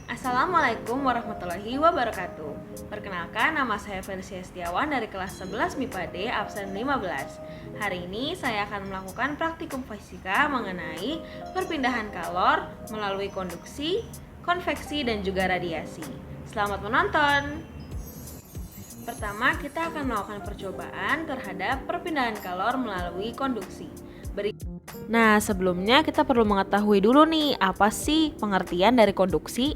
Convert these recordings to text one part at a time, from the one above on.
Assalamualaikum warahmatullahi wabarakatuh. Perkenalkan, nama saya Felicia Setiawan dari kelas 11 MIPA D absen 15. Hari ini saya akan melakukan praktikum fisika mengenai perpindahan kalor melalui konduksi, konveksi, dan juga radiasi. Selamat menonton. Pertama, kita akan melakukan percobaan terhadap perpindahan kalor melalui konduksi. Nah, sebelumnya kita perlu mengetahui dulu nih, apa sih pengertian dari konduksi?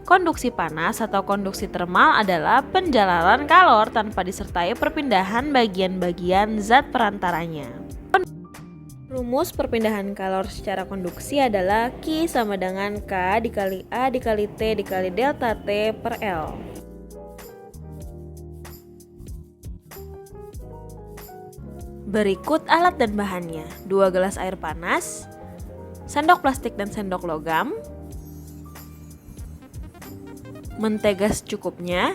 Konduksi panas atau konduksi termal adalah penjalanan kalor tanpa disertai perpindahan bagian-bagian zat perantaranya. Rumus perpindahan kalor secara konduksi adalah Q sama dengan K dikali A dikali T dikali delta T per L. Berikut alat dan bahannya: 2 gelas air panas, sendok plastik dan sendok logam, mentega secukupnya,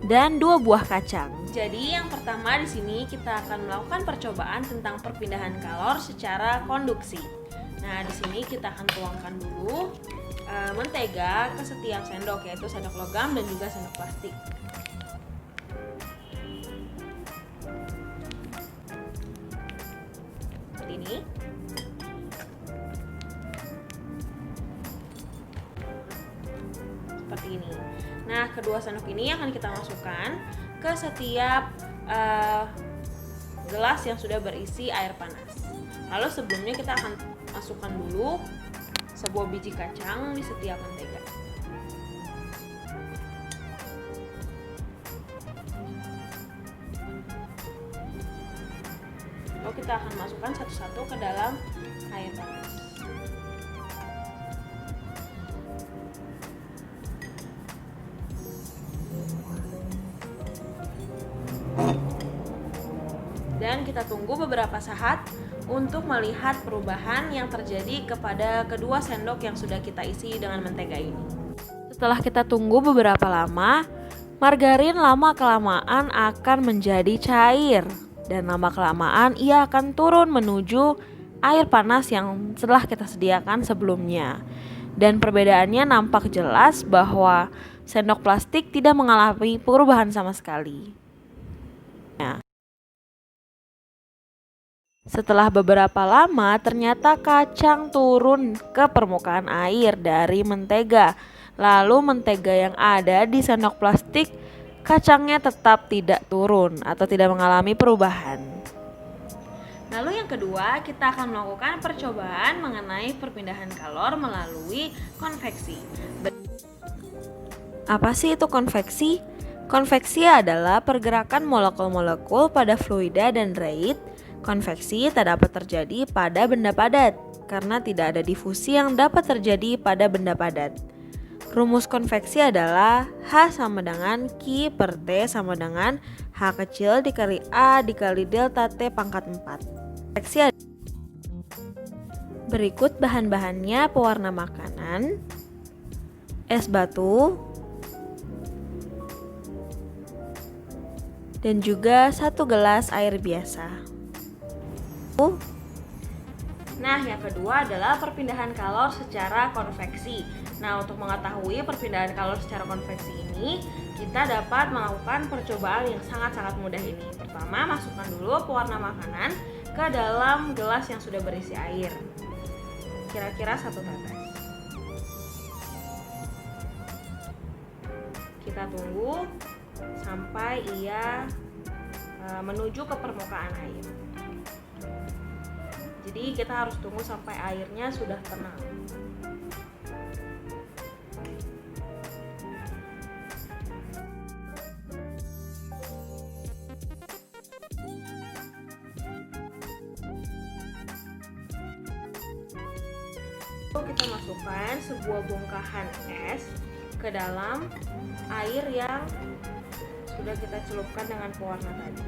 dan 2 buah kacang. Jadi yang pertama di sini kita akan melakukan percobaan tentang perpindahan kalor secara konduksi. Nah, di sini kita akan tuangkan dulu mentega ke setiap sendok, yaitu sendok logam dan juga sendok plastik. Ini seperti ini. Nah, kedua sendok ini akan kita masukkan ke setiap gelas yang sudah berisi air panas. Lalu sebelumnya kita akan masukkan dulu sebuah biji kacang di setiap mentega. Lalu kita akan masukkan satu-satu ke dalam air panas. Dan kita tunggu beberapa saat untuk melihat perubahan yang terjadi kepada kedua sendok yang sudah kita isi dengan mentega ini. Setelah kita tunggu beberapa lama, margarin lama-kelamaan akan menjadi cair. Dan lama-kelamaan ia akan turun menuju air panas yang telah kita sediakan sebelumnya. Dan perbedaannya nampak jelas bahwa sendok plastik tidak mengalami perubahan sama sekali. Nah, setelah beberapa lama ternyata kacang turun ke permukaan air dari mentega. Lalu mentega yang ada di sendok plastik, kacangnya tetap tidak turun atau tidak mengalami perubahan. Lalu yang kedua, kita akan melakukan percobaan mengenai perpindahan kalor melalui konveksi. Apa sih itu konveksi? Konveksi adalah pergerakan molekul-molekul pada fluida dan rate. Konveksi tak dapat terjadi pada benda padat karena tidak ada difusi yang dapat terjadi pada benda padat. Rumus konveksi adalah H sama dengan Q per T sama dengan H kecil dikali A dikali delta T pangkat 4. Konveksi berikut bahan-bahannya: pewarna makanan, es batu, dan juga 1 gelas air biasa. Nah, yang kedua adalah perpindahan kalor secara konveksi. Nah, untuk mengetahui perpindahan kalor secara konveksi ini, kita dapat melakukan percobaan yang sangat-sangat mudah ini. Pertama, masukkan dulu pewarna makanan ke dalam gelas yang sudah berisi air. Kira-kira 1 tetes. Kita tunggu sampai ia menuju ke permukaan air. Jadi kita harus tunggu sampai airnya sudah tenang. Lalu kita masukkan sebuah bongkahan es ke dalam air yang sudah kita celupkan dengan pewarna tadi.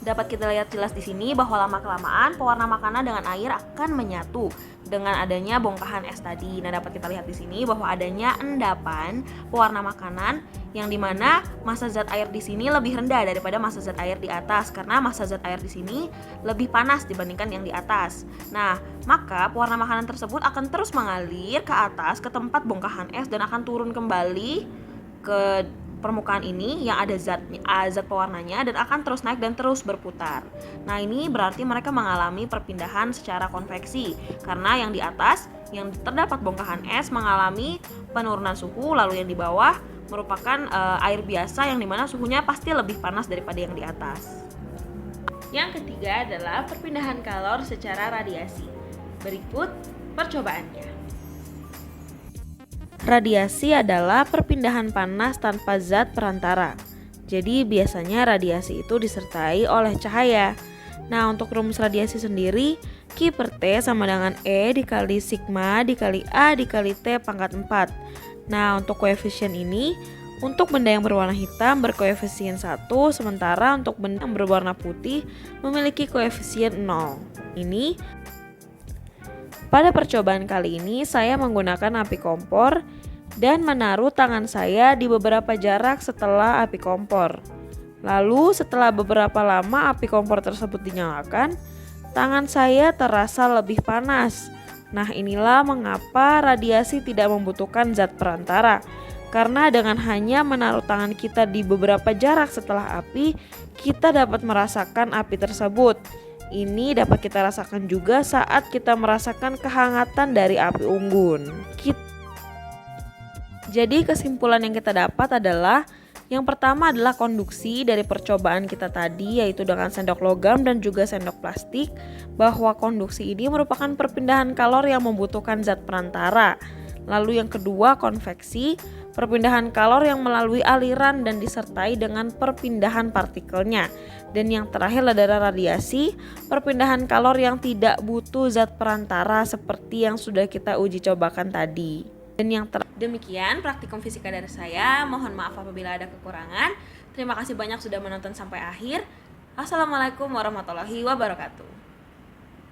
Dapat kita lihat jelas di sini bahwa lama-kelamaan pewarna makanan dengan air akan menyatu dengan adanya bongkahan es tadi. Nah, dapat kita lihat di sini bahwa adanya endapan pewarna makanan yang dimana massa zat air di sini lebih rendah daripada massa zat air di atas karena massa zat air di sini lebih panas dibandingkan yang di atas. Nah, maka pewarna makanan tersebut akan terus mengalir ke atas ke tempat bongkahan es dan akan turun kembali ke permukaan ini yang ada zat pewarnanya dan akan terus naik dan terus berputar. Nah, ini berarti mereka mengalami perpindahan secara konveksi karena yang di atas yang terdapat bongkahan es mengalami penurunan suhu, lalu yang di bawah merupakan air biasa yang dimana suhunya pasti lebih panas daripada yang di atas. Yang ketiga adalah perpindahan kalor secara radiasi. Berikut percobaannya. Radiasi adalah perpindahan panas tanpa zat perantara. Jadi biasanya radiasi itu disertai oleh cahaya. Nah, untuk rumus radiasi sendiri, Q per T sama dengan E dikali sigma dikali A dikali T pangkat 4. Nah, untuk koefisien ini, untuk benda yang berwarna hitam berkoefisien 1, sementara untuk benda yang berwarna putih memiliki koefisien 0. Ini pada percobaan kali ini saya menggunakan api kompor dan menaruh tangan saya di beberapa jarak setelah api kompor. Lalu setelah beberapa lama api kompor tersebut dinyalakan, tangan saya terasa lebih panas. Nah, inilah mengapa radiasi tidak membutuhkan zat perantara. Karena dengan hanya menaruh tangan kita di beberapa jarak setelah api, kita dapat merasakan api tersebut. Ini dapat kita rasakan juga saat kita merasakan kehangatan dari api unggun. Jadi kesimpulan yang kita dapat adalah yang pertama adalah konduksi dari percobaan kita tadi, yaitu dengan sendok logam dan juga sendok plastik, bahwa konduksi ini merupakan perpindahan kalor yang membutuhkan zat perantara. Lalu yang kedua konveksi, perpindahan kalor yang melalui aliran dan disertai dengan perpindahan partikelnya. Dan yang terakhir adalah radiasi, perpindahan kalor yang tidak butuh zat perantara seperti yang sudah kita uji cobakan tadi. Dan demikian praktikum fisika dari saya. Mohon maaf apabila ada kekurangan. Terima kasih banyak sudah menonton sampai akhir. Assalamualaikum warahmatullahi wabarakatuh.